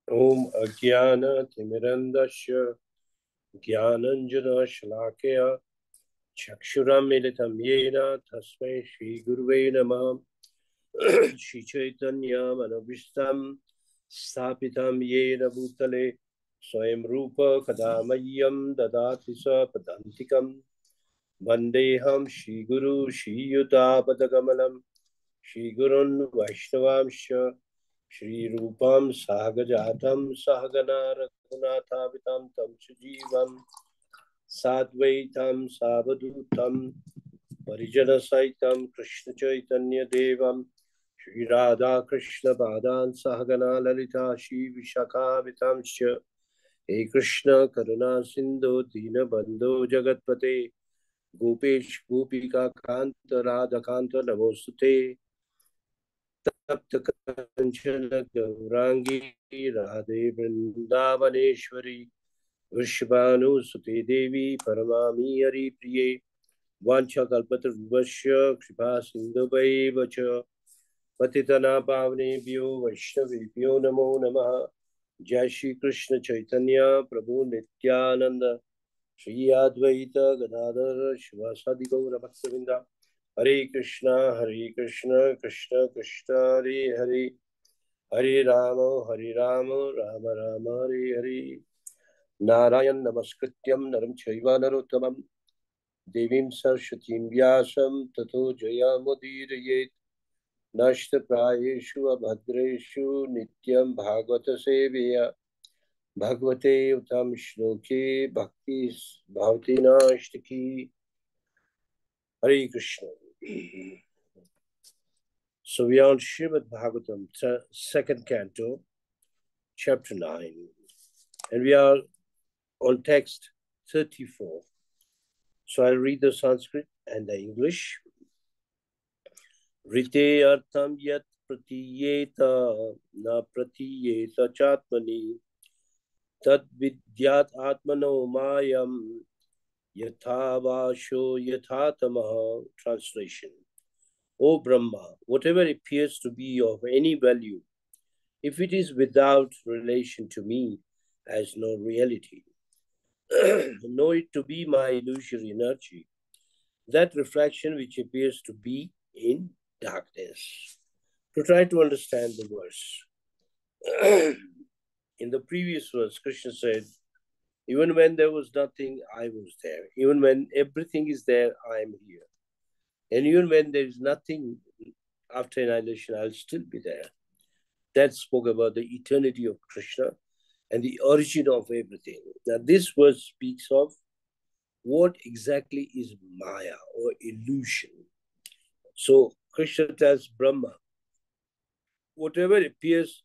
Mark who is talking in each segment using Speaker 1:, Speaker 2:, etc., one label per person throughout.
Speaker 1: Om Ajnana Timirandasya Jnananjana Shalakaya Chakshuram Militam Yena Tasmai Shri Guruve Namah Shri Chaitanya Manabhishtam Sthapitam Yena Bhutale Swayam Rupa Kadamayam Dadati Sa Padantikam Vandeham Shri Guru Shri Yuta Padakamalam Shri Gurun Vaishnavamsha Shri Rupam Sahagajatam Sahagana Raghunathavitam Tam Sujivam Sadvaitam Savadutam Parijana Saitam Krishna Chaitanya Devam Shri Radha Krishna Padan Sahagana Lalita Shri Vishakhavitam Sha He Krishna Karuna Sindhu Dina Bandhu Jagatpate Gopesh Gopika Kanta Radha Kanta Namostute तप्त कंचन गौरांगी राधे वृंदावनेश्वरी वृषभानुसुते देवी परमामी हरिप्रिये वाञ्छाकल्पतरुभ्यश्च कृपा सिन्धुभैव च पतितना पावनेभ्यो वैष्णवेभ्यो नमो नमः। जय श्री कृष्ण चैतन्य प्रभु नित्यानंद श्री अद्वैत गदाधर शिवासादि गौर भक्तवृंदा हरे कृष्ण कृष्ण कृष्ण हरे हरे हरे राम राम राम हरे हरे। नारायण नमस्कृत्यं नरं चैव नरोत्तमं देवीं सरस्वतीं व्यासं ततो जयमुदीरयेत्। नष्टप्रायेषु अभद्रेषु नित्यं भागवत सेवया भगवते उत्तम श्लोके भक्ति भवति नास्तिकी। हरे Krishna. So we are on Srimad Bhagavatam, second canto, chapter 9, and we are on text 34. So I'll read the Sanskrit and the English. Rite artham yat pratiyeta na pratiyeta chatmani tad vidyat atmano mayam yatha vasho yathatamaha. Translation. O Brahma, whatever appears to be of any value, if it is without relation to me, has no reality. Know it to be my illusory energy, that reflection which appears to be in darkness. To try to understand the verse. In the previous verse, Krishna said, even when there was nothing, I was there. Even when everything is there, I am here. And even when there is nothing after annihilation, I'll still be there. That spoke about the eternity of Krishna and the origin of everything. Now, this verse speaks of what exactly is Maya or illusion. So, Krishna tells Brahma, whatever appears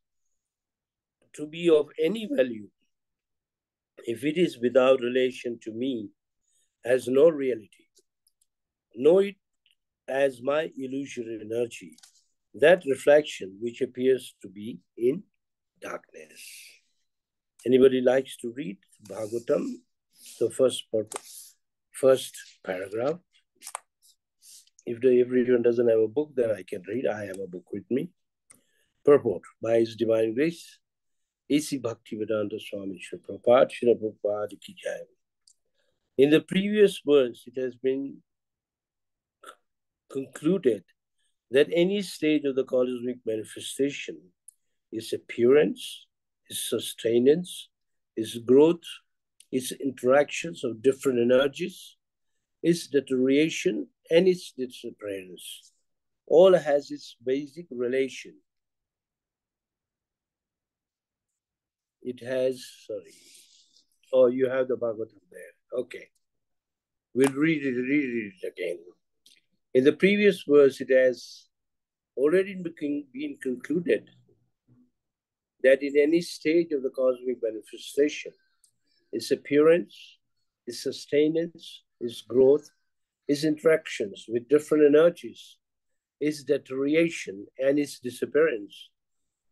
Speaker 1: to be of any value, if it is without relation to me, has no reality. Know it as my illusory energy, that reflection which appears to be in darkness. Anybody likes to read Bhagavatam, the first paragraph? If everyone doesn't have a book, then I can read. I have a book with me. Purport. By His Divine Grace, A.C. Bhaktivedanta Swami Srila Prabhupada, Srila Prabhupada Ki Jai. In the previous verse, it has been concluded that any stage of the cosmic manifestation is appearance, is sustenance, is growth, is interactions of different energies, its deterioration, and its disappearance. All has its basic relation. It has, oh, you have the Bhagavatam there. Okay. We'll read it again. In the previous verse, it has already been concluded that in any stage of the cosmic manifestation, its appearance, its sustenance, its growth, its interactions with different energies, its deterioration, and its disappearance,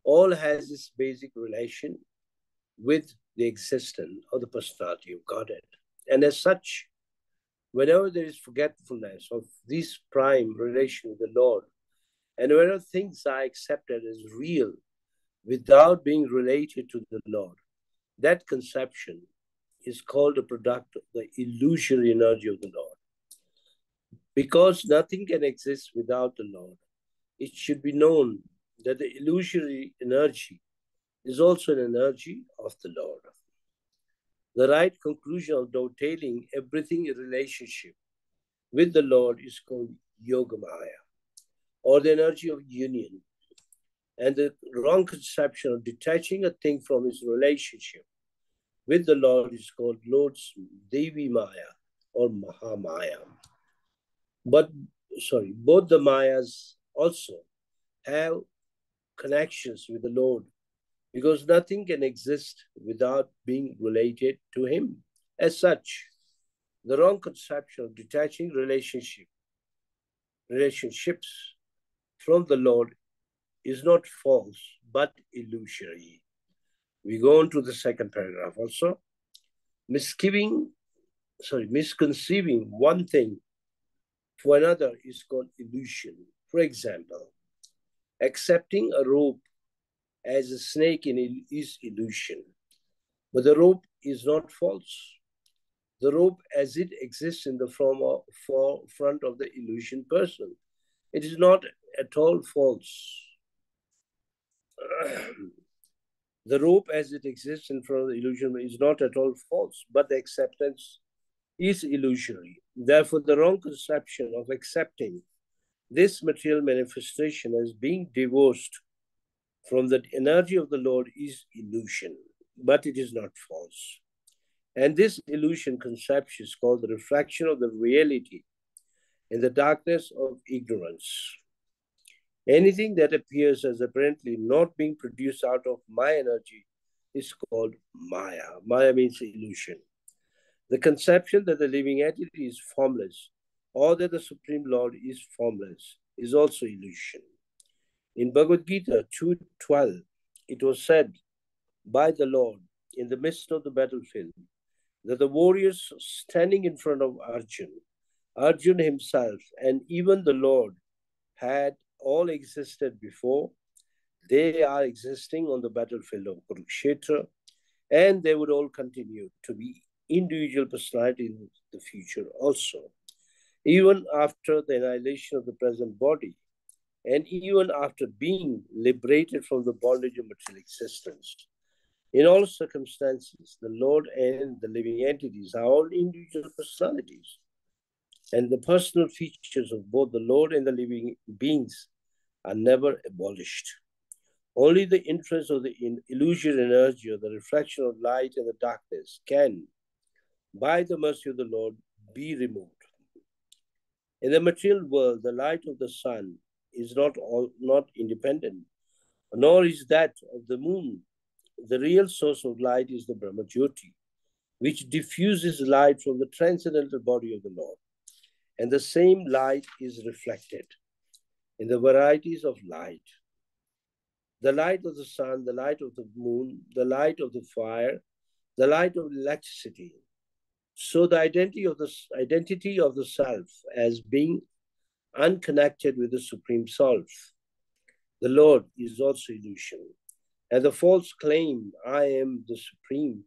Speaker 1: all has its basic relation with the existence of the personality of Godhead. And as such, whenever there is forgetfulness of this prime relation with the Lord, and whenever things are accepted as real, without being related to the Lord. That conception is called a product of the illusory energy of the Lord. Because nothing can exist without the Lord, it should be known that the illusory energy is also an energy of the Lord. The right conclusion of dovetailing everything in relationship with the Lord is called Yogamaya, or the energy of union. And the wrong conception of detaching a thing from its relationship with the Lord is called Lord's Devi Maya or Mahamaya. But, both the Mayas also have connections with the Lord because nothing can exist without being related to Him. As such, the wrong conception of detaching relationships from the Lord is not false, but illusory. We go on to the second paragraph also. Misconceiving one thing for another is called illusion. For example, accepting a rope as a snake is illusion. But the rope is not false. The rope as it exists in the front of the illusion person. It is not at all false. The rope as it exists in front of the illusion is not at all false, but the acceptance is illusory. Therefore, the wrong conception of accepting this material manifestation as being divorced from the energy of the Lord is illusion, but it is not false. And this illusion conception is called the refraction of the reality in the darkness of ignorance. Anything that appears as apparently not being produced out of my energy is called Maya. Maya means illusion. The conception that the living entity is formless or that the Supreme Lord is formless is also illusion. In Bhagavad Gita 2:12, it was said by the Lord in the midst of the battlefield that the warriors standing in front of Arjun himself, and even the Lord had all existed before. They are existing on the battlefield of Kurukshetra, and they would all continue to be individual personalities in the future also. Even after the annihilation of the present body, and even after being liberated from the bondage of material existence. In all circumstances, the Lord and the living entities are all individual personalities, and the personal features of both the Lord and the living beings are never abolished. Only the influence of the illusory energy or the reflection of light and the darkness can, by the mercy of the Lord, be removed. In the material world, the light of the sun is not independent, nor is that of the moon. The real source of light is the Brahma Jyoti, which diffuses light from the transcendental body of the Lord. And the same light is reflected in the varieties of light. The light of the sun, the light of the moon, the light of the fire, the light of electricity. So the identity of the self as being unconnected with the Supreme Self, the Lord, is also illusion. And the false claim, I am the Supreme,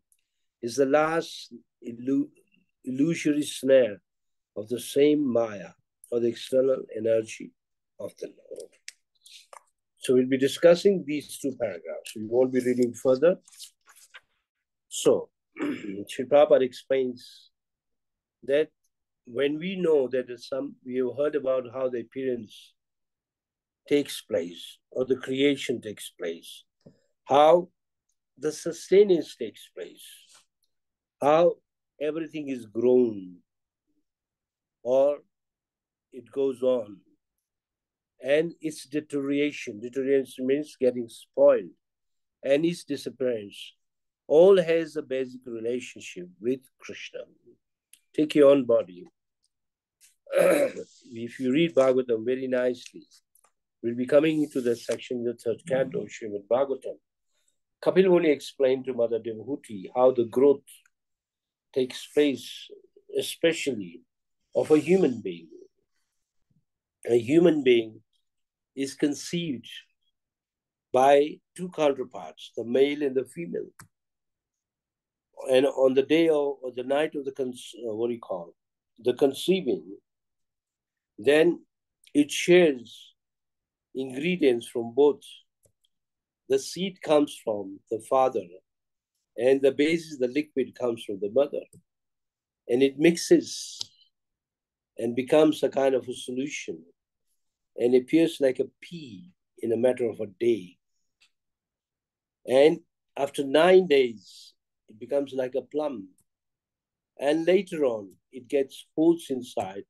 Speaker 1: is the last illusory snare of the same Maya, or the external energy of the Lord. So we'll be discussing these two paragraphs. We won't be reading further. So, Sri Prabhupada explains that when we know that we have heard about how the appearance takes place, or the creation takes place, how the sustenance takes place, how everything is grown, or it goes on, and its deterioration means getting spoiled, and its disappearance, all has a basic relationship with Krishna. Take your own body. If you read Bhagavatam very nicely, we'll be coming into the section, the third canto, Srimad Bhagavatam. Kapil Muni explained to Mother Devahuti how the growth takes place, especially of a human being. A human being is conceived by two counterparts, the male and the female. And on the day or the night of the the conceiving, then it shares ingredients from both. The seed comes from the father, and the basis, the liquid, comes from the mother. And it mixes and becomes a kind of a solution and appears like a pea in a matter of a day. And after 9 days, it becomes like a plum. And later on, it gets holes inside,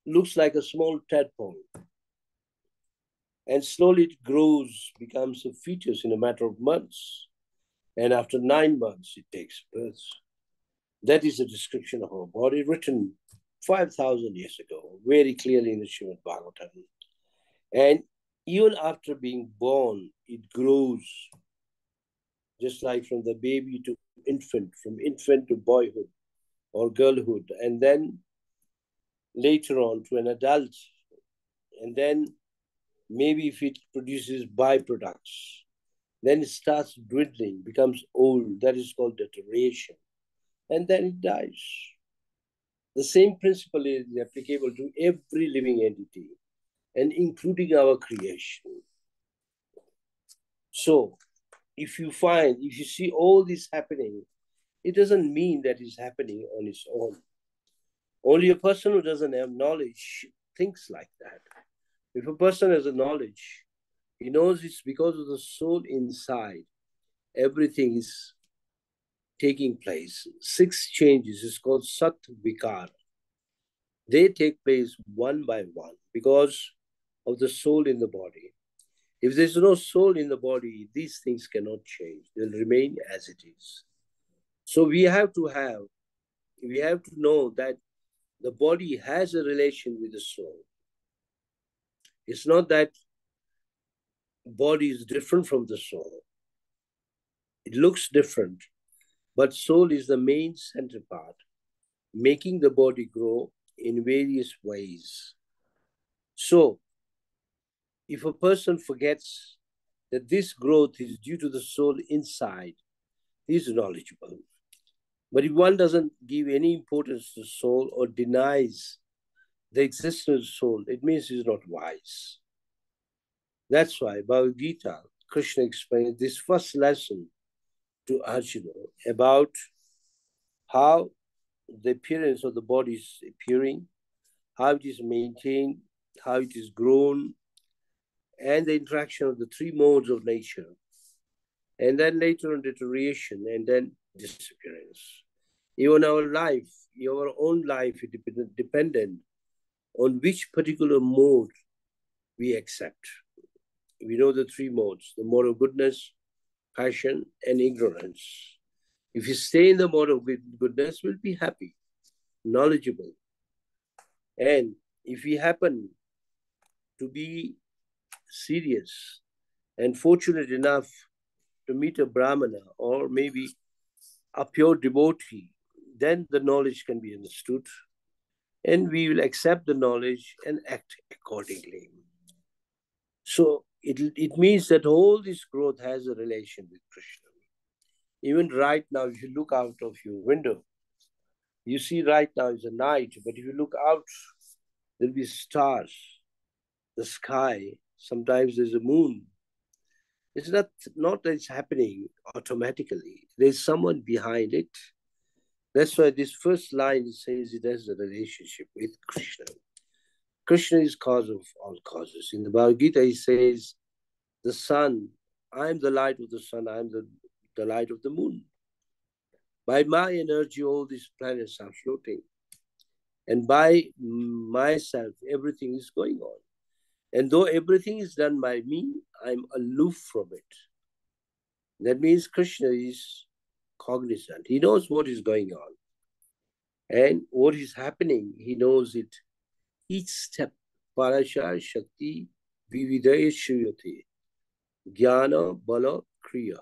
Speaker 1: looks like a small tadpole. And slowly it grows, becomes a fetus in a matter of months. And after 9 months, it takes birth. That is a description of our body written 5,000 years ago, very clearly in the Srimad Bhagavatam. And even after being born, it grows, just like from the baby to infant, from infant to boyhood or girlhood, and then later on to an adult. And then maybe if it produces byproducts, then it starts dwindling, becomes old. That is called deterioration. And then it dies. The same principle is applicable to every living entity, and including our creation. So, if you see all this happening, it doesn't mean that it's happening on its own. Only a person who doesn't have knowledge thinks like that. If a person has a knowledge, he knows it's because of the soul inside. Everything is taking place. 6 changes is called Sat Vikar. They take place one by one because of the soul in the body. If there's no soul in the body, these things cannot change. They'll remain as it is. So we have to know that the body has a relation with the soul. It's not that body is different from the soul. It looks different, but soul is the main center part, making the body grow in various ways. So, if a person forgets that this growth is due to the soul inside, he is knowledgeable. But if one doesn't give any importance to soul or denies the existence of soul, it means he's not wise. That's why Bhagavad Gita, Krishna explains this first lesson to Arjuna about how the appearance of the body is appearing, how it is maintained, how it is grown, and the interaction of the 3 modes of nature. And then later on deterioration, and then disappearance. Even our life, your own life is dependent on which particular mode we accept. We know the 3 modes, the mode of goodness, passion, and ignorance. If you stay in the mode of goodness, we'll be happy, knowledgeable. And if we happen to be serious and fortunate enough to meet a Brahmana or maybe a pure devotee, then the knowledge can be understood and we will accept the knowledge and act accordingly. So it means that all this growth has a relation with Krishna. Even right now, if you look out of your window, you see right now is a night, but if you look out, there'll be stars, the sky, sometimes there's a moon. It's not that it's happening automatically. There's someone behind it. That's why this first line says it has a relationship with Krishna. Krishna is cause of all causes. In the Bhagavad Gita, he says, the sun, I am the light of the sun, I am the light of the moon. By my energy, all these planets are floating. And by myself, everything is going on. And though everything is done by me, I'm aloof from it. That means Krishna is cognizant. He knows what is going on. And what is happening, he knows it. Each step, Parashar Shakti Vividaya Shriyate. Jnana Bala Kriya.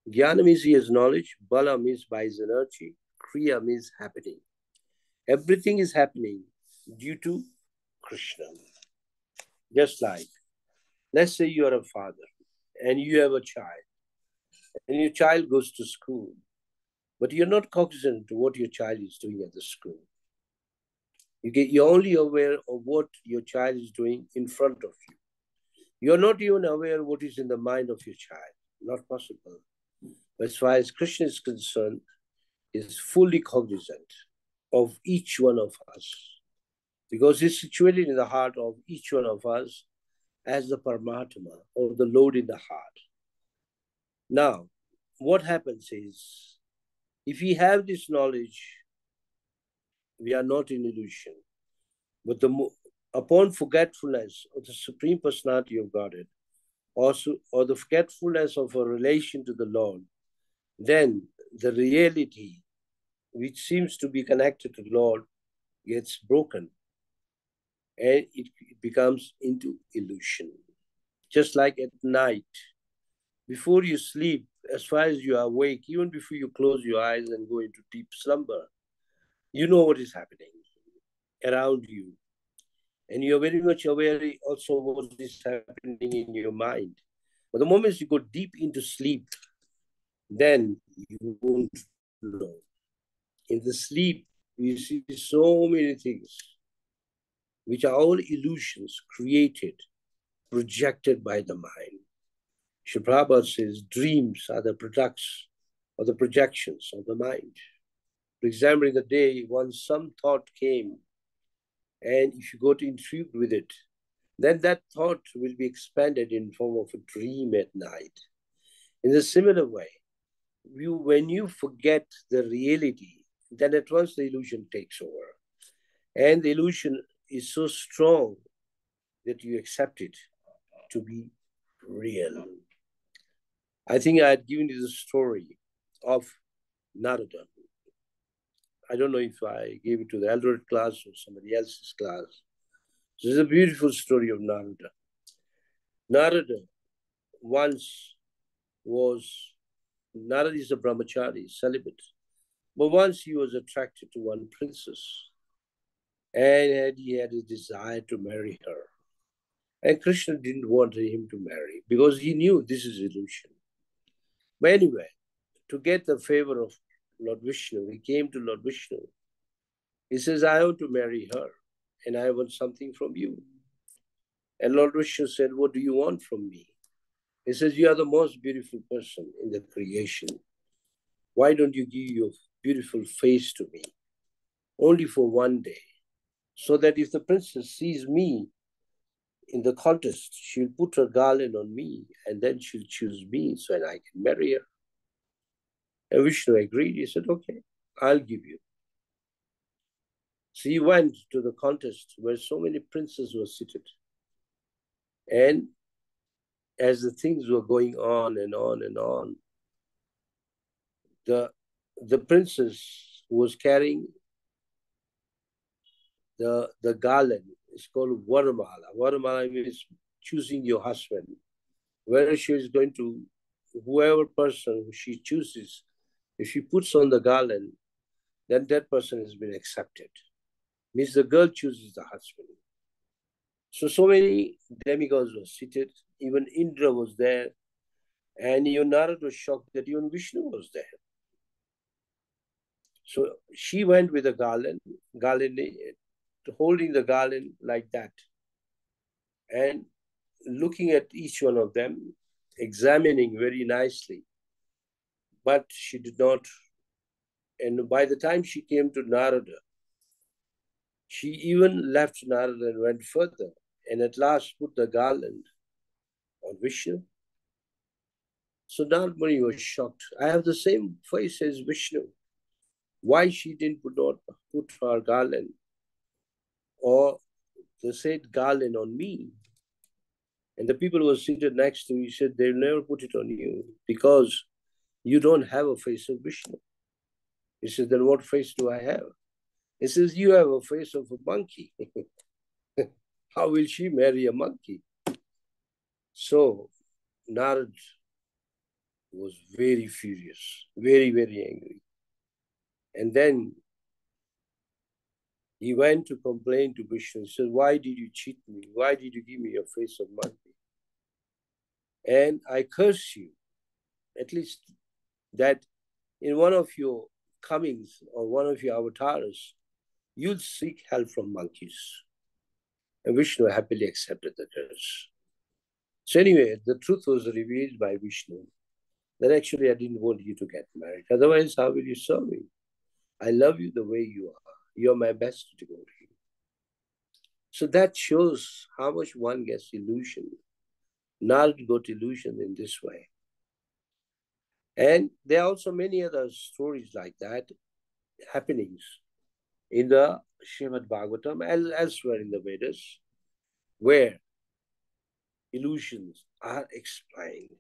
Speaker 1: Jnana means he has knowledge, Bala means by his energy, Kriya means happening. Everything is happening due to Krishna. Just like, let's say you are a father and you have a child, and your child goes to school, but you're not cognizant to what your child is doing at the school. You're only aware of what your child is doing in front of you. You're not even aware of what is in the mind of your child. Not possible. As far as Krishna is concerned, is fully cognizant of each one of us, because he's situated in the heart of each one of us as the Paramatma, or the Lord in the heart. Now, what happens is, if we have this knowledge, we are not in illusion. But upon forgetfulness of the Supreme Personality of Godhead, or the forgetfulness of a relation to the Lord, then the reality which seems to be connected to the Lord gets broken, and it becomes into illusion. Just like at night, before you sleep, as far as you are awake, even before you close your eyes and go into deep slumber, you know what is happening around you. And you're very much aware also what is happening in your mind. But the moment you go deep into sleep, then you won't know. In the sleep, you see so many things, which are all illusions created, projected by the mind. Srila Prabhupada says dreams are the products or the projections of the mind. For example, in the day, once some thought came, and if you go to intrigued with it, then that thought will be expanded in form of a dream at night. In a similar way, when you forget the reality, then at once the illusion takes over. And the illusion is so strong that you accept it to be real. I think I had given you the story of Narada. I don't know if I gave it to the elder class or somebody else's class. This is a beautiful story of Narada. Narada once Narada is a brahmachari, celibate. But once he was attracted to one princess, and he had a desire to marry her. And Krishna didn't want him to marry because he knew this is illusion. But anyway, to get the favor of Lord Vishnu, he came to Lord Vishnu. He says, I want to marry her, and I want something from you. And Lord Vishnu said, what do you want from me? He says, you are the most beautiful person in the creation. Why don't you give your beautiful face to me? Only for one day. So that if the princess sees me in the contest, she'll put her garland on me, and then she'll choose me so that I can marry her. And Vishnu agreed. He said, okay, I'll give you. So he went to the contest where so many princes were seated. And as the things were going on and on and on, the princess who was carrying the garland is called Varamala. Varamala means choosing your husband. Whether she is going to, whoever person she chooses, if she puts on the garland, then that person has been accepted. Means the girl chooses the husband. So many demigods were seated. Even Indra was there. And even Narada was shocked that even Vishnu was there. So she went with a garland, holding the garland like that. And looking at each one of them, examining very nicely. But she did not. And by the time she came to Narada, she even left Narada and went further, and at last put the garland on Vishnu. So Narada Muni was shocked. I have the same face as Vishnu. Why she didn't put her garland or the said garland on me? And the people who were seated next to me said, they'll never put it on you because you don't have a face of Vishnu. He said, then what face do I have? He says, you have a face of a monkey. How will she marry a monkey? So Narad was very furious, very, very angry. And then he went to complain to Vishnu. He said, why did you cheat me? Why did you give me a face of monkey? And I curse you, at least that in one of your comings or one of your avatars, you'll seek help from monkeys. And Vishnu happily accepted the curse. So anyway, the truth was revealed by Vishnu that actually I didn't want you to get married. Otherwise, how will you serve me? I love you the way you are. You're my best devotee. So that shows how much one gets illusion. Narad got illusion in this way. And there are also many other stories like that, happenings in the Srimad Bhagavatam and elsewhere in the Vedas, where illusions are explained.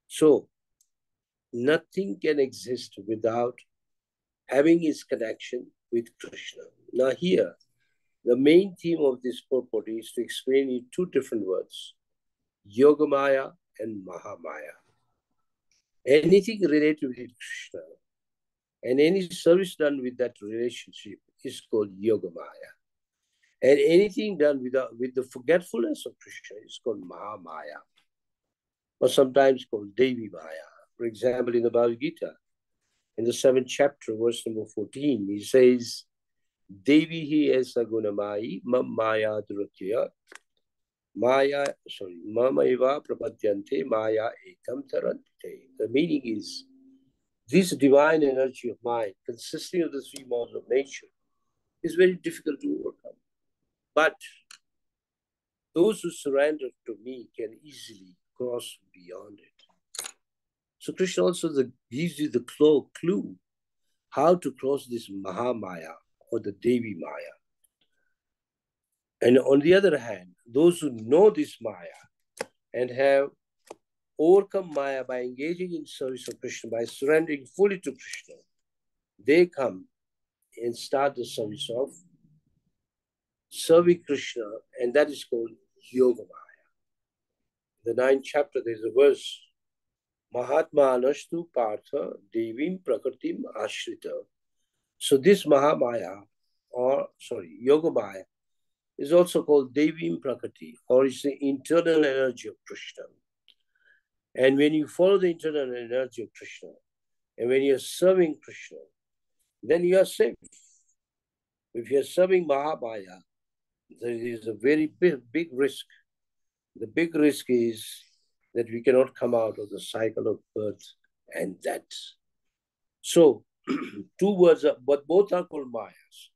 Speaker 1: So nothing can exist without having its connection with Krishna. Now here, the main theme of this purport is to explain in two different words, Yogamaya and Mahamaya. Anything related with Krishna and any service done with that relationship is called Yogamaya. And anything done with the forgetfulness of Krishna is called Mahamaya, or sometimes called Devi Maya. For example, in the Bhagavad Gita, in the 7th chapter, verse number 14, he says, Devi hi esa gunamai mam maya duratya mama eva prapadyante maya etam tarante. The meaning is, this divine energy of mind, consisting of the three modes of nature, is very difficult to overcome. But those who surrender to me can easily cross beyond it. So Krishna also gives you the clue how to cross this Mahamaya or the Devi Maya. And on the other hand, those who know this Maya and have overcome Maya by engaging in service of Krishna, by surrendering fully to Krishna, they come and start the service of serving Krishna, and that is called Yogamaya. In the 9th chapter, there's a verse, Mahatma Anashtu Partha Devim Prakritim Ashrita. So this Mahamaya, Yogamaya, is also called Devim Prakriti, or it's the internal energy of Krishna. And when you follow the internal energy of Krishna, and when you're serving Krishna, then you are safe. If you're serving Mahamaya, there is a very big risk. The big risk is that we cannot come out of the cycle of birth and death. So, two words, but both are called Mayas.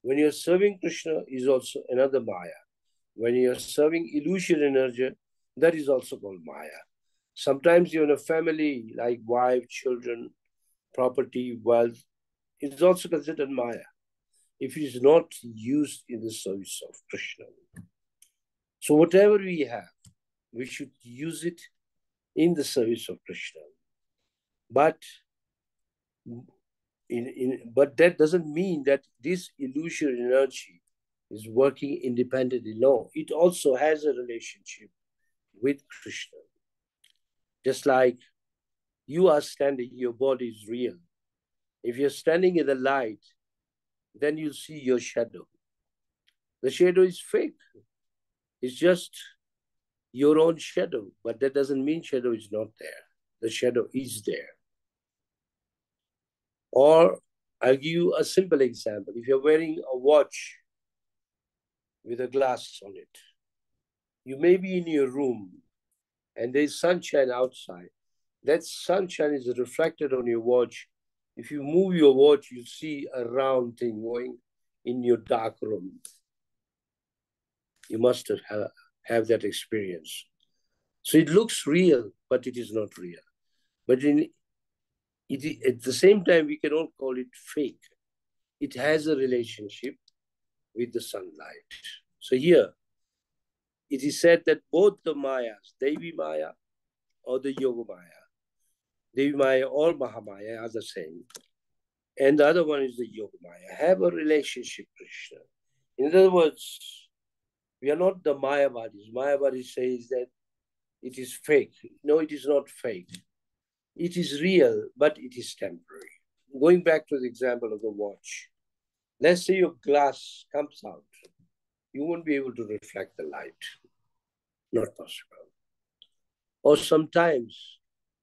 Speaker 1: When you're serving Krishna is also another Maya. When you're serving illusion energy, that is also called Maya. Sometimes you're in a family like wife, children, property, wealth, it's also considered Maya if it is not used in the service of Krishna. So whatever we have, we should use it in the service of Krishna. But that doesn't mean that this illusory energy is working independently. No, it also has a relationship with Krishna. Just like you are standing, your body is real. If you're standing in the light, then you'll see your shadow. The shadow is fake. It's just your own shadow, but that doesn't mean shadow is not there. The shadow is there. Or I'll give you a simple example. If you're wearing a watch with a glass on it, you may be in your room and there's sunshine outside. That sunshine is reflected on your watch. If you move your watch, you see a round thing going in your dark room. You must have that experience. So it looks real, but it is not real. But at the same time, we cannot call it fake. It has a relationship with the sunlight. So here, it is said that both the Mayas, Devi Maya or the Yoga Maya, Devi Maya or Mahamaya are the same. And the other one is the Yoga Maya, have a relationship with Krishna. In other words, we are not the Mayavadis. Mayavadis says that it is fake. No, it is not fake. It is real, but it is temporary. Going back to the example of the watch, let's say your glass comes out. You won't be able to reflect the light. Not possible. Or sometimes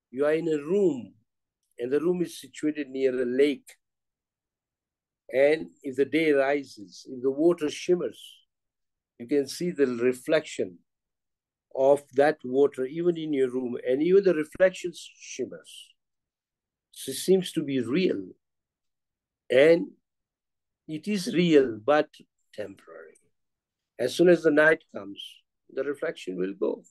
Speaker 1: you are in a room and the room is situated near a lake. And if the day rises, if the water shimmers, you can see the reflection of that water even in your room, and even the reflection shimmers. So it seems to be real. And it is real, but temporary. As soon as the night comes, the reflection will go.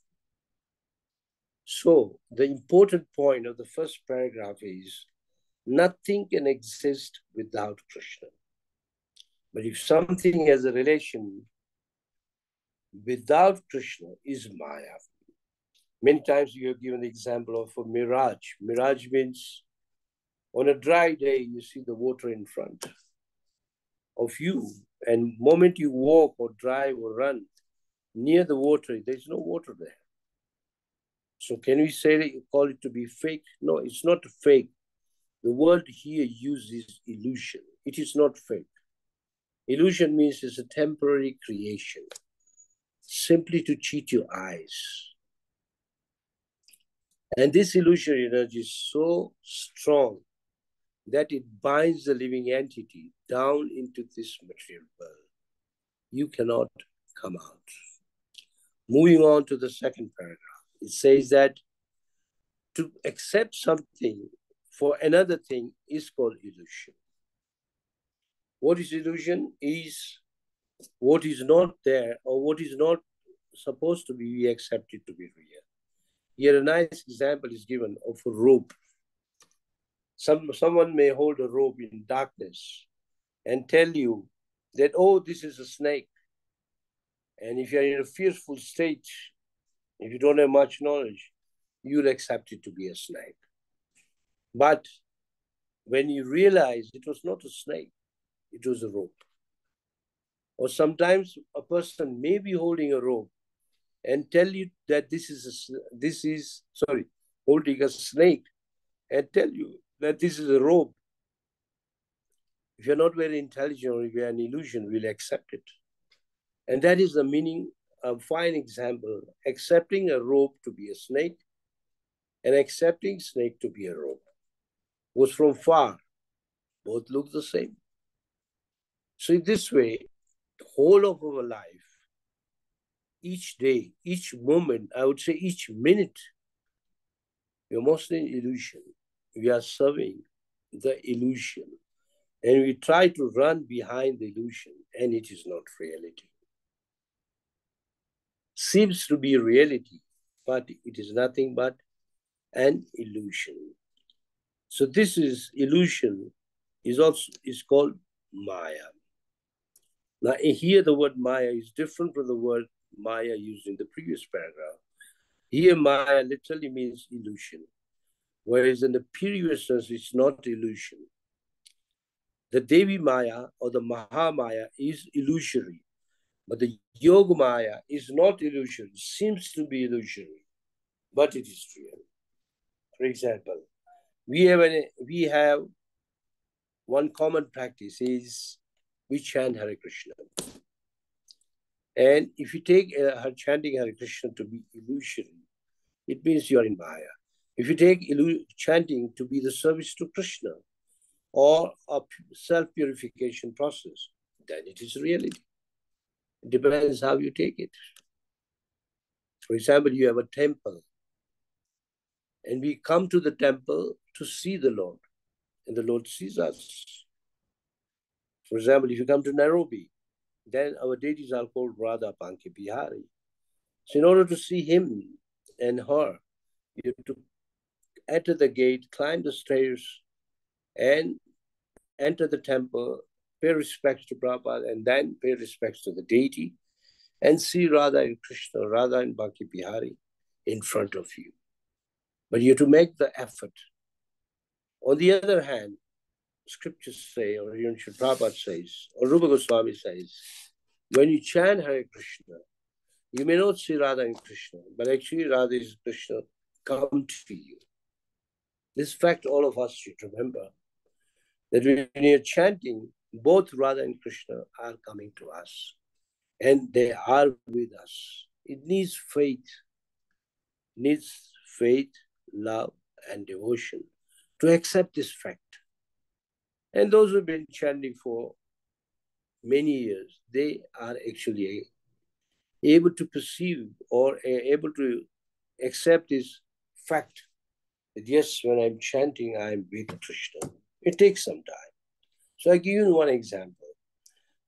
Speaker 1: So the important point of the first paragraph is nothing can exist without Krishna. But if something has a relation without Krishna, is Maya. Many times you have given the example of a mirage. Mirage means on a dry day, you see the water in front of you. And the moment you walk or drive or run near the water, there's no water there. So can we say, call it to be fake? No, it's not fake. The word here uses illusion. It is not fake. Illusion means it's a temporary creation, simply to cheat your eyes. And this illusory energy is so strong that it binds the living entity down into this material world. You cannot come out. Moving on to the second paragraph, it says that to accept something for another thing is called illusion. What is illusion? Is what is not there or what is not supposed to be, we accept it to be real. Here a nice example is given of a rope. Someone may hold a rope in darkness and tell you that, oh, this is a snake. And if you're in a fearful state, if you don't have much knowledge, you'll accept it to be a snake. But when you realize it was not a snake, it was a rope. Or sometimes a person may be holding a rope and tell you that holding a snake and tell you that this is a rope. If you're not very intelligent or if you're an illusion, we'll accept it. And that is the meaning, a fine example, accepting a rope to be a snake and accepting snake to be a rope. Was from far, both look the same. So in this way, the whole of our life, each day, each moment, I would say each minute, we are mostly in illusion. We are serving the illusion. And we try to run behind the illusion, and it is not reality. Seems to be reality, but it is nothing but an illusion. So this is illusion is called Maya. Now here the word Maya is different from the word Maya used in the previous paragraph. Here Maya literally means illusion, whereas in the previous sense it's not illusion. The Devi Maya or the Mahamaya is illusory, but the Yoga Maya is not illusory, seems to be illusory, but it is real. For example, we have one common practice is we chant Hare Krishna. And if you take chanting Hare Krishna to be illusory, it means you are in Maya. If you take chanting to be the service to Krishna or a self-purification process, then it is reality. It depends how you take it. For example, you have a temple, and we come to the temple to see the Lord, and the Lord sees us. For example, if you come to Nairobi, then our deities are called Radha, Panki, Bihari. So in order to see him and her, you have to enter the gate, climb the stairs, and enter the temple, pay respects to Prabhupada, and then pay respects to the deity, and see Radha and Krishna, Radha and Bhakti Bihari in front of you. But you have to make the effort. On the other hand, scriptures say, or even Sri Prabhupada says, or Rupa Goswami says, when you chant Hare Krishna, you may not see Radha and Krishna, but actually Radha and Krishna come to you. This fact all of us should remember, that when you're chanting, both Radha and Krishna are coming to us, and they are with us. It needs faith. It needs faith, love, and devotion to accept this fact. And those who've been chanting for many years, they are actually able to perceive or able to accept this fact that yes, when I'm chanting, I'm with Krishna. It takes some time. So I give you one example.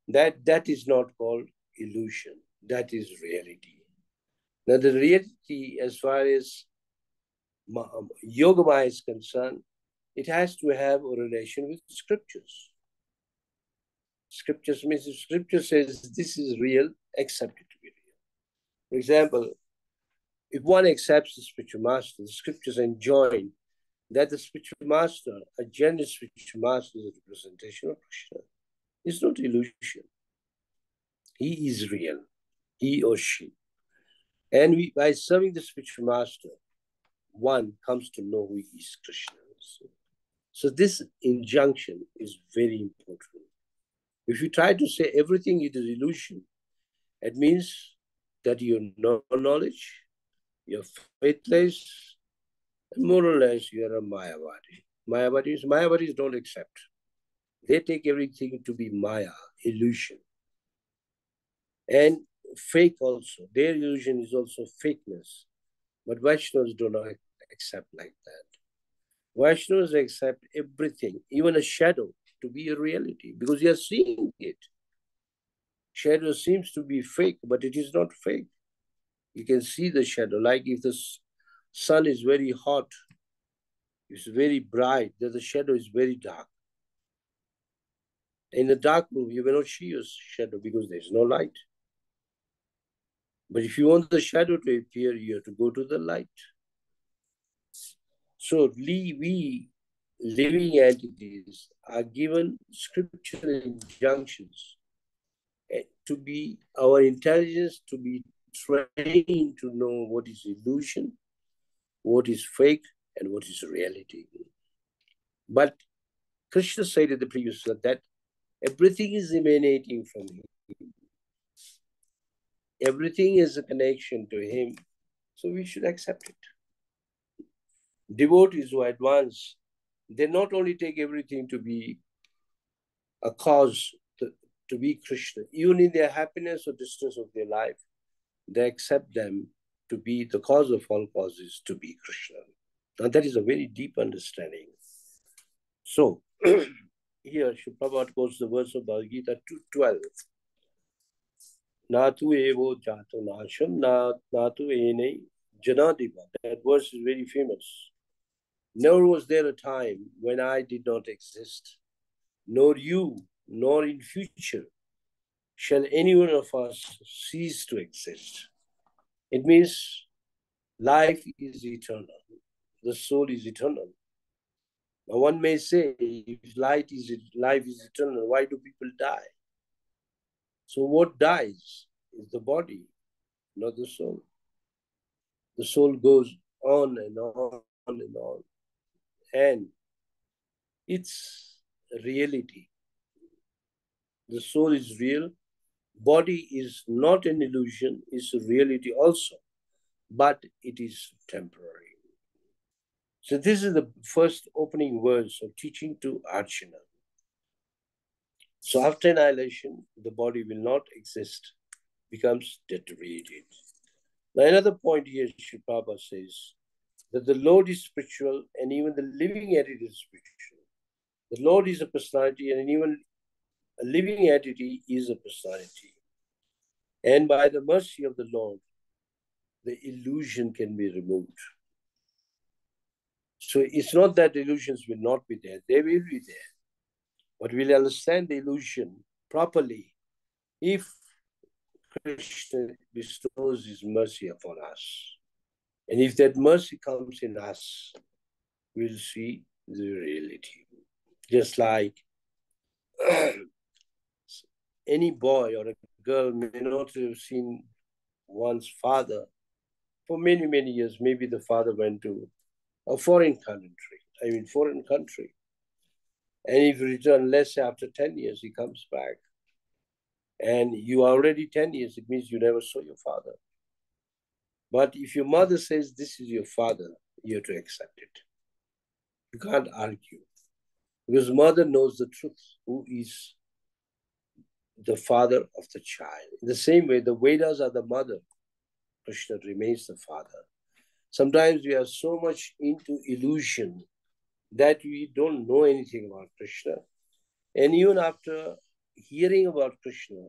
Speaker 1: That is not called illusion. That is reality. Now the reality, as far as Yoga Maya is concerned, it has to have a relation with scriptures. Scriptures means if scripture says this is real, accept it to be real. For example, if one accepts the spiritual master, the scriptures enjoin that the spiritual master, a genuine spiritual master, is a representation of Krishna. It's not illusion. He is real, he or she. And by serving the spiritual master, one comes to know who is Krishna. So this injunction is very important. If you try to say everything is illusion, it means that you know knowledge, you're faithless, and more or less you're a Mayavadi. Mayavadis don't accept. They take everything to be Maya, illusion. And fake also. Their illusion is also fakeness. But Vaishnavas do not accept like that. Vaishnavas accept everything, even a shadow, to be a reality because you are seeing it. Shadow seems to be fake, but it is not fake. You can see the shadow. Like if the sun is very hot, it's very bright, then the shadow is very dark. In a dark room, you may not see your shadow because there's no light. But if you want the shadow to appear, you have to go to the light. So we living entities are given scriptural injunctions to be our intelligence to be trained to know what is illusion, what is fake, and what is reality. But Krishna said in the previous slide that everything is emanating from him. Everything is a connection to him. So we should accept it. Devotees who advance, they not only take everything to be a cause to be Krishna, even in their happiness or distress of their life, they accept them to be the cause of all causes, to be Krishna. Now that is a very deep understanding. So here Srila Prabhupada quotes the verse of Bhagavad Gita 2:12. Natu evo jato nasham, natu ene janadiva. That verse is very famous. Never was there a time when I did not exist, nor you, nor in future shall any one of us cease to exist. It means life is eternal. The soul is eternal. Now one may say, if life is eternal, why do people die? So what dies is the body, not the soul. The soul goes on and on and on. And it's reality. The soul is real. Body is not an illusion, it's a reality also, but it is temporary. So this is the first opening words of teaching to Arjuna. So after annihilation, the body will not exist, becomes deteriorated. Now another point here, Srila Prabhupada says that the Lord is spiritual and even the living entity is spiritual. The Lord is a personality and even a living entity is a personality. And by the mercy of the Lord, the illusion can be removed. So it's not that illusions will not be there, they will be there. But we'll understand the illusion properly if Krishna bestows his mercy upon us. And if that mercy comes in us, we'll see the reality. Just like any boy or a girl may not have seen one's father for many, many years. Maybe the father went to a foreign country. And if you return, let's say after 10 years, he comes back. And you are already 10 years, it means you never saw your father. But if your mother says this is your father, you have to accept it. You can't argue. Because mother knows the truth, who is the father of the child. In the same way, the Vedas are the mother. Krishna remains the father. Sometimes we are so much into illusion that we don't know anything about Krishna. And even after hearing about Krishna,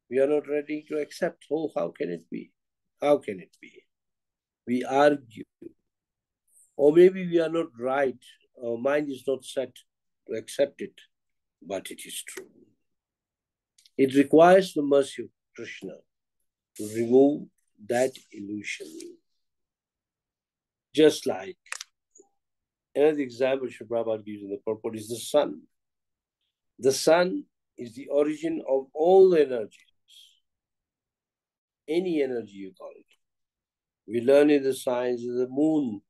Speaker 1: we are not ready to accept. Oh, how can it be? How can it be? We argue. Or maybe we are not right. Our mind is not set to accept it, but it is true. It requires the mercy of Krishna to remove that illusion. Just like another example Sri Prabhupada gives in the purport is the sun. The sun is the origin of all energies. Any energy you call it. We learn in the science that the moon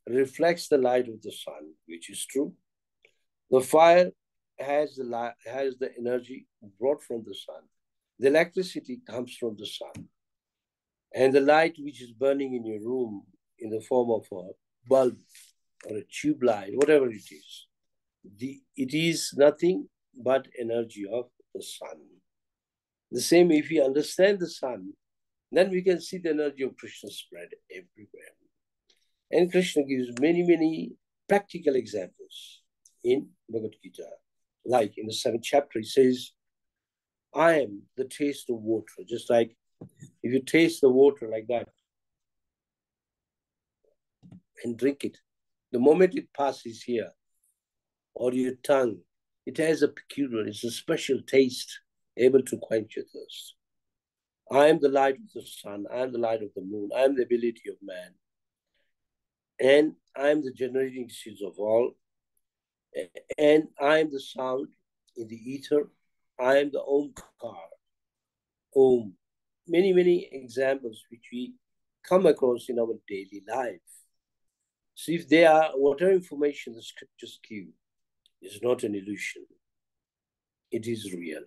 Speaker 1: reflects the light of the sun, which is true. The fire has the energy brought from the sun. The electricity comes from the sun. And the light which is burning in your room in the form of a bulb or a tube light, whatever it is, it is nothing but energy of the sun. The same, if we understand the sun, then we can see the energy of Krishna spread everywhere. And Krishna gives many, many practical examples in Bhagavad Gita. Like in the 7th chapter, he says, I am the taste of water. Just like if you taste the water like that and drink it, the moment it passes here, or your tongue, it has a peculiar, it's a special taste, able to quench your thirst. I am the light of the sun, I am the light of the moon, I am the ability of man, and I am the generating seeds of all, and I am the sound in the ether, I am the Omkar, Om. Many, many examples which we come across in our daily life. So if they are, whatever information the scriptures give is not an illusion, it is real.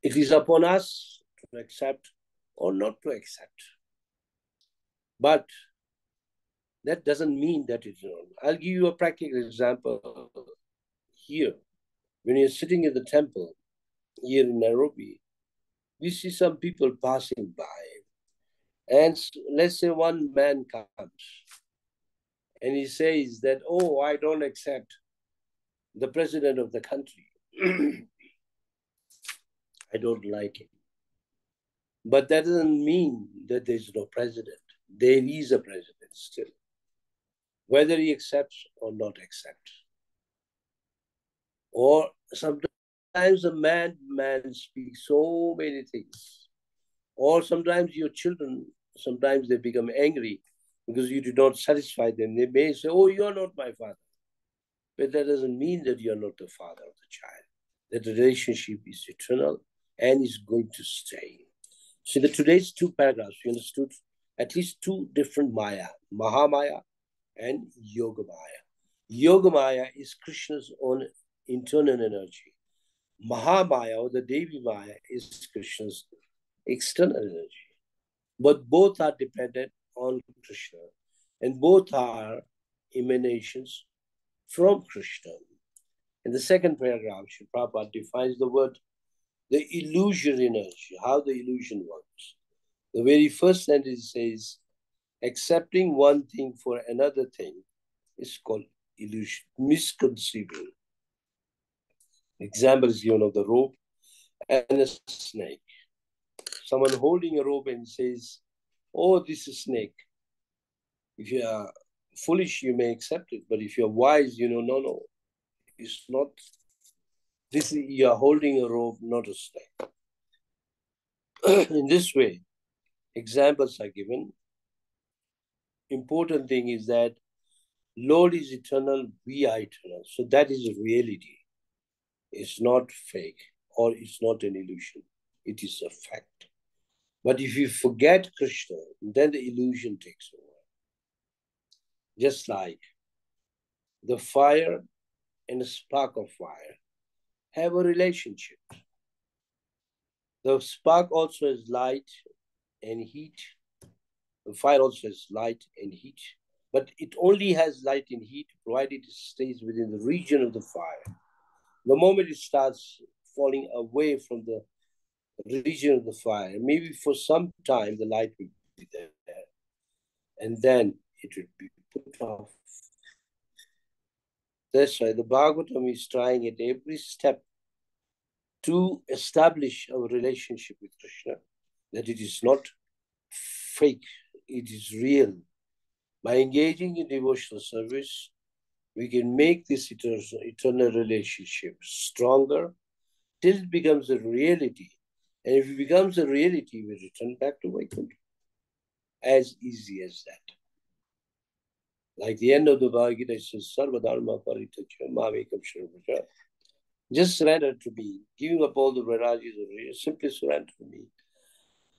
Speaker 1: It is upon us to accept or not to accept. But that doesn't mean that it's wrong. I'll give you a practical example here. When you're sitting in the temple here in Nairobi, we see some people passing by. And let's say one man comes and he says that, oh, I don't accept the president of the country. I don't like him. But that doesn't mean that there's no president. There is a president still, whether he accepts or not accepts. Or sometimes a man speaks so many things. Or sometimes your children, sometimes they become angry because you do not satisfy them. They may say, oh, you're not my father. But that doesn't mean that you're not the father of the child. That relationship is eternal and is going to stay. So in today's 2 paragraphs, we understood at least 2 different Maya, Mahamaya and Yogamaya. Yogamaya is Krishna's own internal energy. Mahamaya or the Devi Maya is Krishna's external energy. But both are dependent on Krishna and both are emanations from Krishna. In the 2nd paragraph, Sri Prabhupada defines the word, the illusion energy, how the illusion works. The very first sentence says, accepting one thing for another thing is called illusion, misconceiving. Example is given of the rope and a snake. Someone holding a rope and says, oh, this is a snake. If you are foolish, you may accept it. But if you're wise, you know, no, it's not. This is, you are holding a rope, not a snake. In this way, examples are given. Important thing is that Lord is eternal, we are eternal. So that is a reality. It's not fake or it's not an illusion. It is a fact. But if you forget Krishna, then the illusion takes over. Just like the fire and a spark of fire have a relationship. The spark also has light and heat, The fire also has light and heat, but it only has light and heat provided it stays within the region of the fire. The moment it starts falling away from the region of the fire, maybe for some time the light will be there, and then it will be put off. That's why the Bhagavatam is trying at every step to establish our relationship with Krishna, that it is not fake, it is real. By engaging in devotional service, we can make this eternal relationship stronger till it becomes a reality. And if it becomes a reality, we return back to Vaikuntha. As easy as that. Like the end of the Bhagavad Gita says, Sarva Dharma Parityaja Mamekam Shravraja. Just surrender to me, giving up all the varieties of reason, simply surrender to me.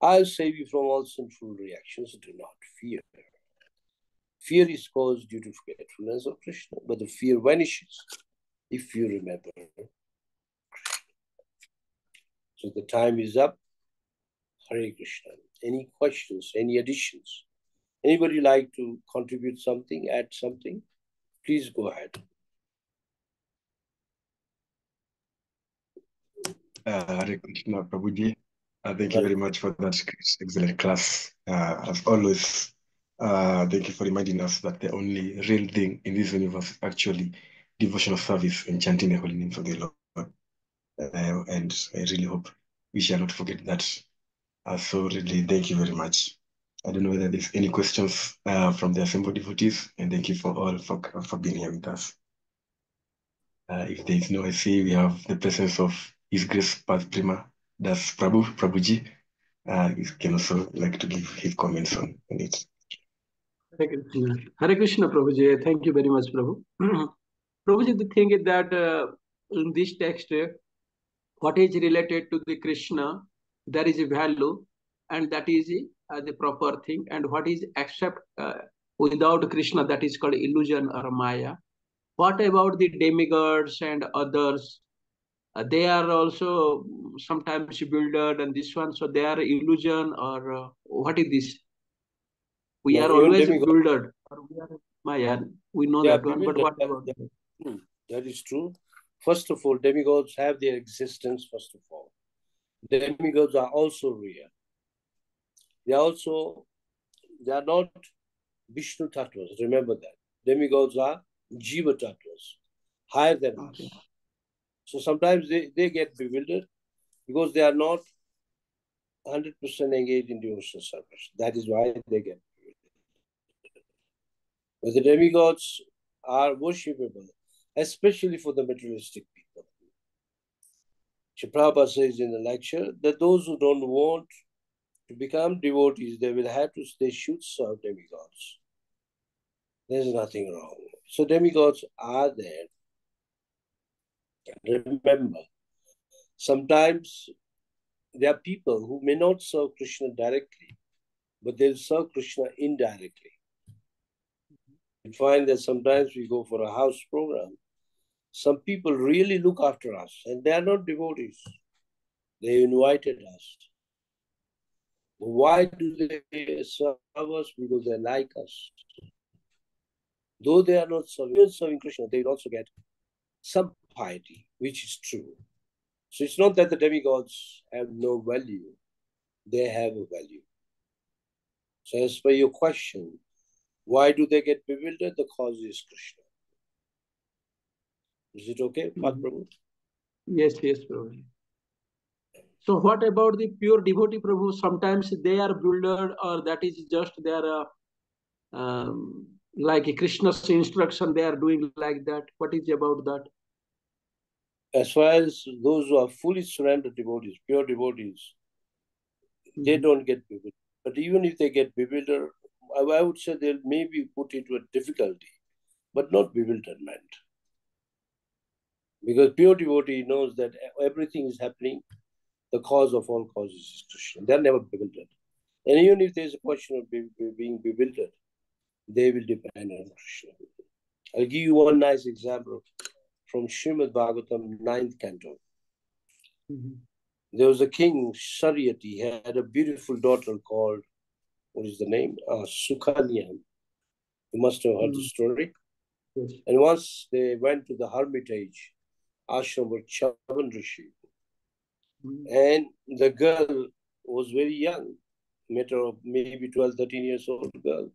Speaker 1: I'll save you from all sinful reactions. Do not fear. Fear is caused due to forgetfulness of Krishna, but the fear vanishes if you remember Krishna. So the time is up. Hare Krishna. Any questions, any additions? Anybody like to contribute something, add something? Please go ahead.
Speaker 2: Hare Krishna Prabhuji. Thank you very much for that excellent class. As always, thank you for reminding us that the only real thing in this universe is actually devotional service and chanting the holy names of the Lord. And I really hope we shall not forget that. So really, thank you very much. I don't know whether there's any questions from the assembled devotees, and thank you for all for being here with us. If there is no, I see we have the presence of His Grace Path Prima, that's Prabhuji. He can also like to give his comments on it.
Speaker 3: Hare Krishna, Prabhuji. Thank you very much, Prabhu. Prabhuji, the thing is that in this text, what is related to the Krishna, there is a value, and that is the proper thing. And what is accept without Krishna, that is called illusion or Maya. What about the demigods and others? They are also sometimes bewildered, and this one, so they are illusion or what is this? We are always bewildered, or we are Maya. We know that one, but what about that?
Speaker 1: That is true. First of all, demigods have their existence, first of all. Demigods are also real. They are not Vishnu Tattvas, remember that. Demigods are Jiva Tattvas, higher than us. So sometimes they get bewildered because they are not 100% engaged in devotional service. That is why they get bewildered. But the demigods are worshipable, especially for the materialistic people. Prabhupada says in the lecture that those who don't want to become devotees, they should serve demigods. There's nothing wrong. So demigods are there. Remember, sometimes there are people who may not serve Krishna directly, but they'll serve Krishna indirectly. You find that sometimes we go for a house program. Some people really look after us, and they are not devotees. They invited us. Why do they serve us? Because they like us. Though they are not serving Krishna, they will also get some piety, which is true. So it's not that the demigods have no value. They have a value. So as per your question, why do they get bewildered? The cause is Krishna. Is it okay, Prabhu?
Speaker 3: Yes, Prabhu. So what about the pure devotee, Prabhu? Sometimes they are bewildered, or that is just their like Krishna's instruction, they are doing like that. What is about that?
Speaker 1: As far as those who are fully surrendered devotees, pure devotees, they don't get bewildered. But even if they get bewildered, I would say they'll maybe put into a difficulty, but not bewilderment. Because pure devotee knows that everything is happening, the cause of all causes is Krishna. They're never bewildered. And even if there's a question of being bewildered, they will depend on Krishna. I'll give you one nice example from Srimad Bhagavatam, 9th canto. There was a king, Saryati, had a beautiful daughter called what is the name? Sukanya. You must have heard the story.
Speaker 3: Yes.
Speaker 1: And once they went to the hermitage, ashram of Chavan Rishi. And the girl was very young, matter of maybe 12, 13 years old girl,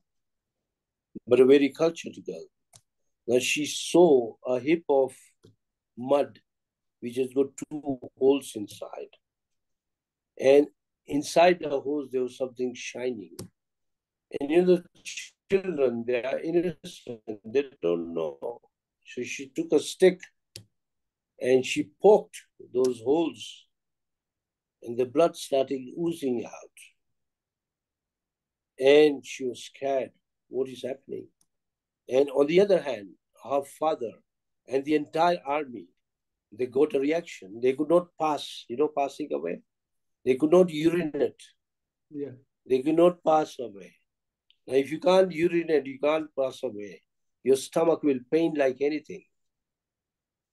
Speaker 1: but a very cultured girl. Now she saw a heap of mud, which has got 2 holes inside. And inside the holes, there was something shining. And the children, they are innocent, they don't know. So she took a stick and she poked those holes, and the blood started oozing out. And she was scared. What is happening? And on the other hand, her father and the entire army, they got a reaction. They could not pass, passing away. They could not urinate.
Speaker 3: Yeah.
Speaker 1: They could not pass away. Now, if you can't urinate, you can't pass away. Your stomach will pain like anything.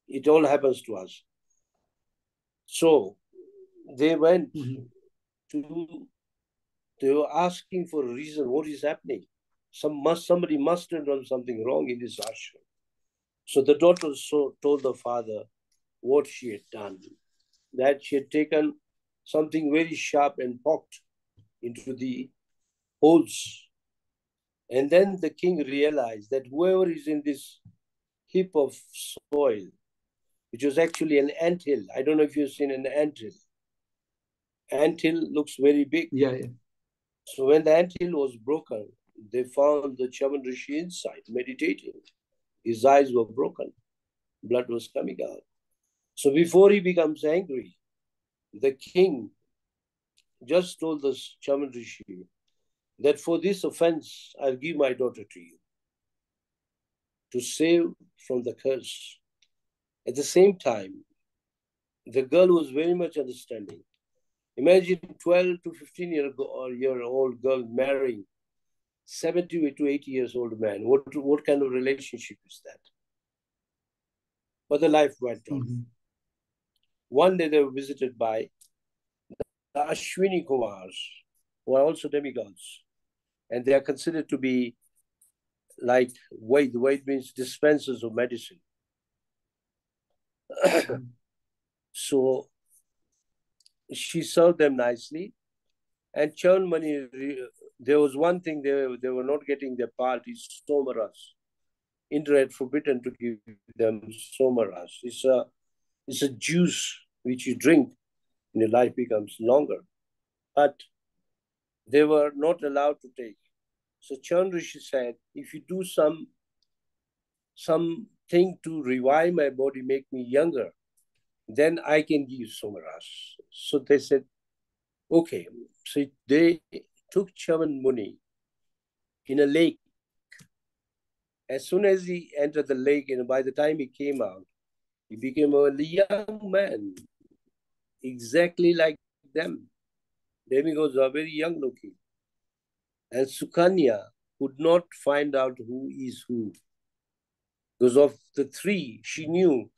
Speaker 1: It all happens to us. So they went to, they were asking for a reason. What is happening? Somebody must have done something wrong in this ashram. So the daughter told the father what she had done, that she had taken something very sharp and poked into the holes. And then the king realized that whoever is in this heap of soil, which was actually an anthill. I don't know if you've seen an anthill. Anthill looks very big.
Speaker 3: Yeah, yeah.
Speaker 1: So when the anthill was broken, they found the Chavan Rishi inside, meditating. His eyes were broken. Blood was coming out. So before he becomes angry, the king just told the Chavan Rishi that for this offense, I'll give my daughter to you to save from the curse. At the same time, the girl was very much understanding. Imagine 12 to 15-year-old girl marrying 70 to 80 years old man. What kind of relationship is that? But the life went on. One day they were visited by the Ashwini Kumars, who are also demigods. And they are considered to be like Vaid. Vaid means dispensers of medicine. So she served them nicely. And Chavan Mani, there was one thing they were not getting their part is somaras. Indra had forbidden to give them somaras. It's a juice which you drink and your life becomes longer. But they were not allowed to take. So Chavan Rishi said, if you do something to revive my body, make me younger, then I can give you somaras. So they said, okay. So they took Chavan Muni in a lake. As soon as he entered the lake, and by the time he came out, he became a young man, exactly like them. Demigods are very young looking. And Sukanya could not find out who is who. Because of the 3, she knew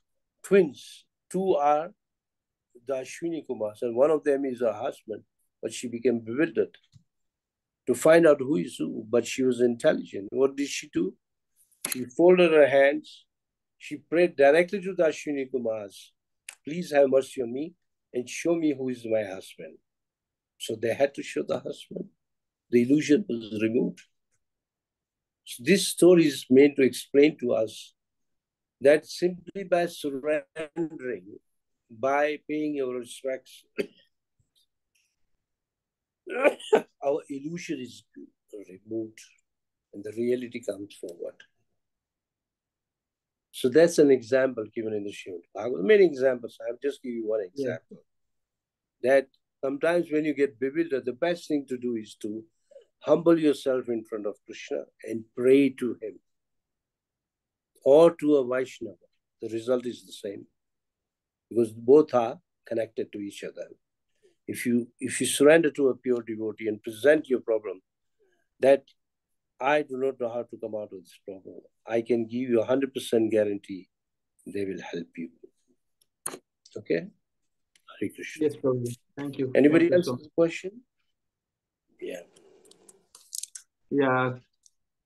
Speaker 1: twins. 2 are the Ashwini Kumars, and one of them is her husband. But she became bewildered to find out who is who. But she was intelligent. What did she do? She folded her hands. She prayed directly to the Ashwini Kumars, please have mercy on me and show me who is my husband. So they had to show the husband. The illusion was removed. So this story is meant to explain to us that simply by surrendering, by paying your respects, our illusion is removed and the reality comes forward. So that's an example given in the Srimad Bhagavatam. Many examples. I'll just give you one example. Yeah. That sometimes when you get bewildered, the best thing to do is to humble yourself in front of Krishna and pray to him or to a Vaishnava. The result is the same because both are connected to each other. If you surrender to a pure devotee and present your problem, that I do not know how to come out of this problem, I can give you 100% guarantee they will help you. Okay? Hare Krishna.
Speaker 3: Yes, Prabhuji. Thank you.
Speaker 1: Anybody
Speaker 3: Thank you
Speaker 1: else have a question? Yeah.
Speaker 3: Yeah.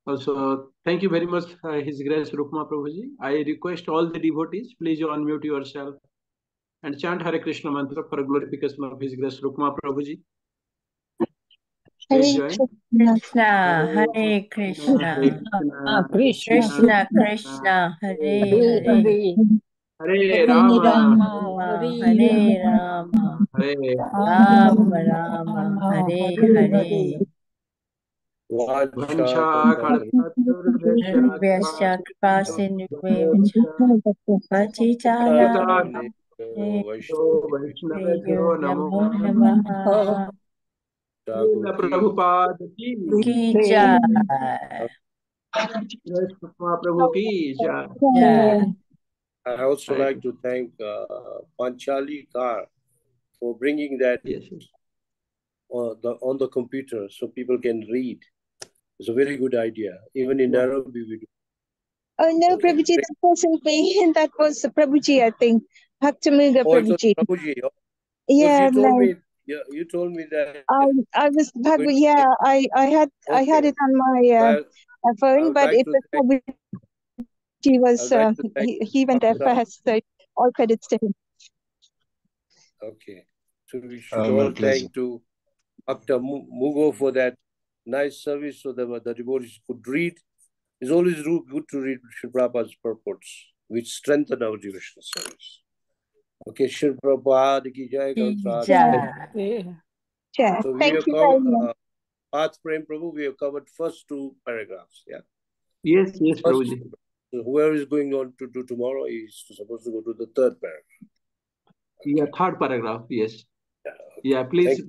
Speaker 3: Also, thank you very much, His Grace Rukma Prabhuji. I request all the devotees, please unmute yourself and chant Hare Krishna mantra for glorification of His Grace Rukma Prabhuji. Please join.
Speaker 4: Krishna, Hare Krishna, Krishna Krishna, Hare Hare,
Speaker 3: Hare Rama,
Speaker 4: Hare Rama,
Speaker 3: Hare
Speaker 4: Rama Rama, Hare Hare.
Speaker 3: Vancha Kalpatarvesha
Speaker 4: Vyasya Kripa Sindhuvevacha, Patitanam
Speaker 3: Vaishnavyo Namo
Speaker 4: Namo Namaha.
Speaker 3: Prabhupada
Speaker 4: Ki Jai.
Speaker 3: Rukma Prabhu ki Jai.
Speaker 4: Jai.
Speaker 1: I also like to thank Panchali Kar for bringing that on the computer so people can read. It's a very good idea. Even in Nairobi, we do.
Speaker 5: Oh no, Prabhuji, that wasn't me. That was Prabhuji, I think. Bhaktamuga Prabhuji.
Speaker 1: Prabhuji.
Speaker 5: Yeah,
Speaker 1: You told me that.
Speaker 5: I was Bhagavad. Yeah, I had it on my phone, but
Speaker 1: like
Speaker 5: it was Prabhuji was he went there first, so all credits to him.
Speaker 1: Okay, so we should all thank to Bhakta Mugo for that nice service, so that the devotees could read. It's always good to read Srila Prabhupada's purports, which strengthen our devotional service. Okay, Srila Prabhupada ki jai. So we have covered Path Prem Prabhu. We have covered first two paragraphs. Yeah.
Speaker 3: Yes, Prabhuji.
Speaker 1: So whoever is going on to do tomorrow is supposed to go to the third paragraph.
Speaker 3: Okay. Yeah, third paragraph. Yes. Yeah, please.